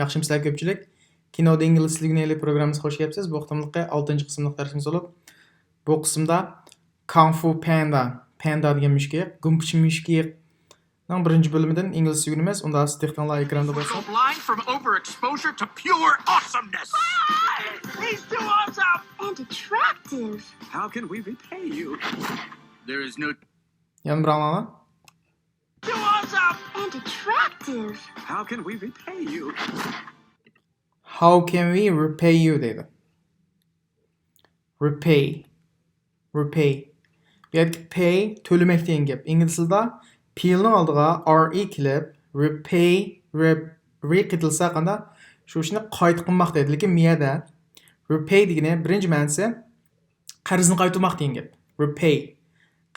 Yaxshimisilar ko'pchilik. Kinoda ئىنگىلىزتىلىنى programmasiga xush kelibsiz. Bu qismlikqa 6-chi qismlik darsimiz bo'lib, bu qismda Kung Fu Panda, Panda degan mushuk, Gumpuchi mushukning birinchi bo'limidan inglizcha o'rganamiz. Unda siz texnologiya ekranda bo'lsa. Blind from overexposure to pure awesomeness. He's too awesome and attractive. How can we repay you? There is no Yana bir anlamda. too awesome And attractive. How can we repay you? How can we repay you dedi. Repay. Repay. Bu yerda pay to'lamak degan gap. Ingliz tilida p'ning oldiga re kelib, repay, re qitilsa qanda shu ishni qayta qilmoq deydi. Lekin miyada repay degani birinchi ma'nosi qarzni qaytarmoq degan gap. Repay.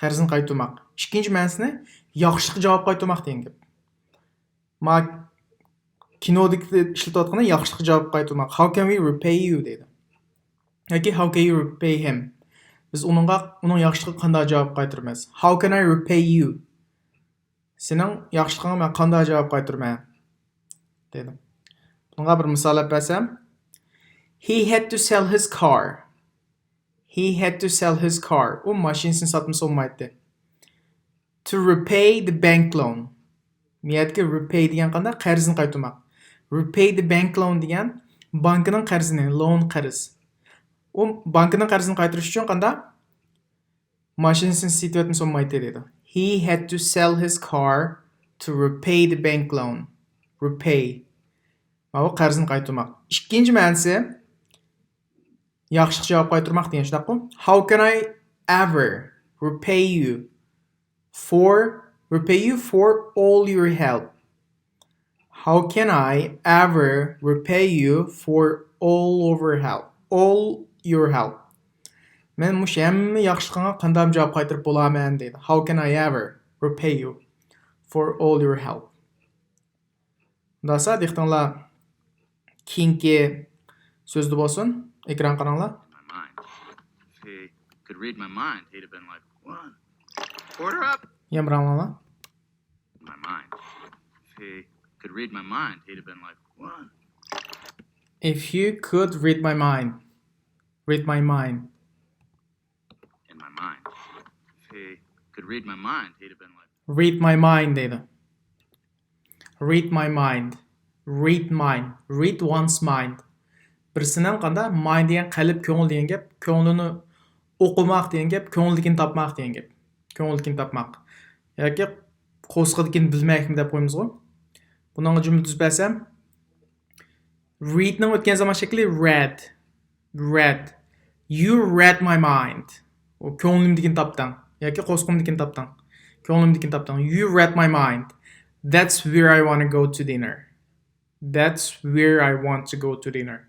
Qarzni qaytarmoq. Ikkinchi ma'nosini yaxshilik javob qaytarmoq degan gap. Ma kinoda ishlatayotganda yaxshilik javob qaytarmoq. How can we repay you dedi. Yoki how can you repay him? Biz uning yaxshiligiga qanday javob qaytaramiz? How can I repay you? Sening yaxshiligingga men qanday javob qaytaraman? Dedim. Bunga bir misol bersam, he had to sell his car. He had to sell his car. U mashinasini sotmasa olmaydi. To repay the bank loan. Miyatga repay degan qanday qarzni qaytarmoq. Repay the bank loan degan bankning qarzini, loan qarz. U bankning qarzini qaytarish uchun qanday mashinasini sotayotmasa olmaydi dedi. He had to sell his car to repay the bank loan. Repay. Bu qarzni qaytarmoq. Ikkinchi ma'nosi yaxshi javob qaytarmoq degan shunaqmi? How can I ever repay you for all your help? How can I ever repay you for all your help? Men mush hamma yaxshiligingga qanday javob qaytarib bo'laman dedi. How can I ever repay you for all your help? Dasa dehqonlar keyingi so'zda bo'lsin. Ekran qaranglar. My mind. If he could read my mind, he'd have been like, "What? Order up." Yana bir anlamda. My mind. If he could read my mind, he'd have been like, "What?" If you could read my mind. Read my mind. In my mind. If he could read my mind, he'd have been like, Read my mind dedi. Read my mind. Read mind. Read one's mind. Birisining qanday mind degan qalb, ko'ngil degan gap, ko'nglini o'qimoq degan gap, ko'ngilligini topmoq degan gap. Ko'ngilligini topmoq. Yoki qo'sqidikini bilmakmi deb qo'yamiz-ku. Buning jumla tuzbasam readning o'tgan zaman shakli read. Read. You read my mind. O ko'nglimdikini topding. Yoki qo'sqimdikini topding. Ko'nglimdikini topding. You read my mind. That's where I want to go to dinner. That's where I want to go to dinner.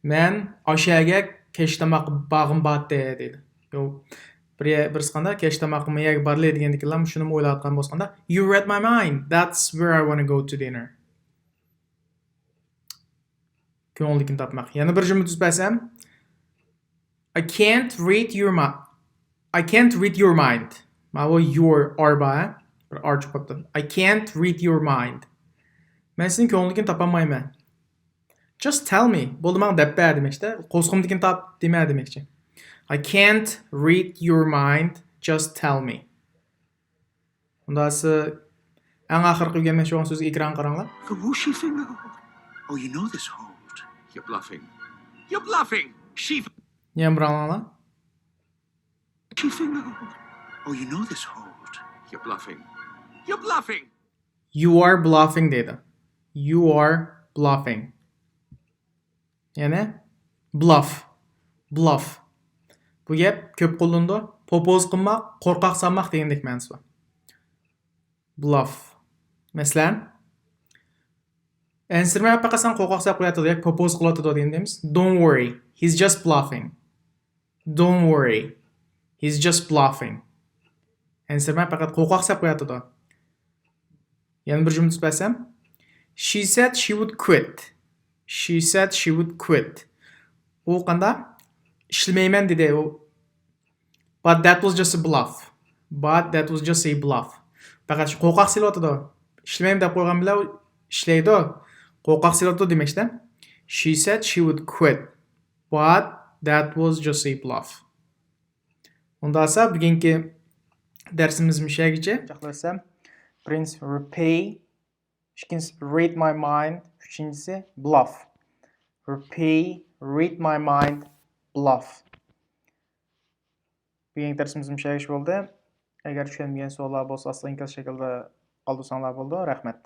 Men oshyaga kechtamoq bag'im batdi dedi. Yo birisi qanday kechtamoq miyaga borlay degandikilar shuni o'ylayotgan bo'lsanda you read my mind. That's where I want to go to dinner. Ko'ngillikni topmoq. Yana bir jumla tuzbasam I can't read your mind. I can't read your mind. Mana your arba bir arch qopdi. I can't read your mind. Men sening ko'ngillikni topolmayman. Just tell me. Bo'ldi men deb ber demakchi. Qo'sqimdikini top dema demakchi. I can't read your mind. Just tell me. Undasi eng oxirgi o'rganmoqchi bo'lgan so'zga ekran qaranglar. "The whooshy finger hold. Oh, you know this hold. You're bluffing. You're bluffing. She Yana bir anlamda. finger hold. Oh, you know this hold. You're bluffing. You're bluffing. You are bluffing dedi. You are bluffing. Yani bluff. Bluff. Bu gap ko'p qo'llandi. Popoz qilmoq, qo'rqoq sanmoq degandek ma'nosi bor. Bluff. Masalan, ensirmay paqasan qo'rqoq sab qo'yatdi yoki popoz qilyotdi degandaymiz. Don't worry, he's just bluffing. Don't worry, he's just bluffing. Ensirmay faqat qo'rqoq sab qo'yatdi. Yana bir jumla tuzbasam, she said she would quit. She said she would quit. U qanday? Ishlamayman dedi u. But that was just a bluff. But that was just a bluff. Faqat qo'rqoq selyotdi. Ishlamayman deb qo'ygan bilan ishlaydi. Qo'rqoq silabdi demakda. She said she would quit. But that was just a bluff. Unda esa bugungi darsimiz mushagicha. Chaqlasam, birinchisi repay, ikkinchisi read my mind, uchinchisi bluff. Repay, read my mind, bluff. Bugungi darsimiz mushagish bo'ldi. Agar tushunmagan savollar bo'lsa, asta ingliz shaklida qoldirsanglar bo'ldi. Rahmat.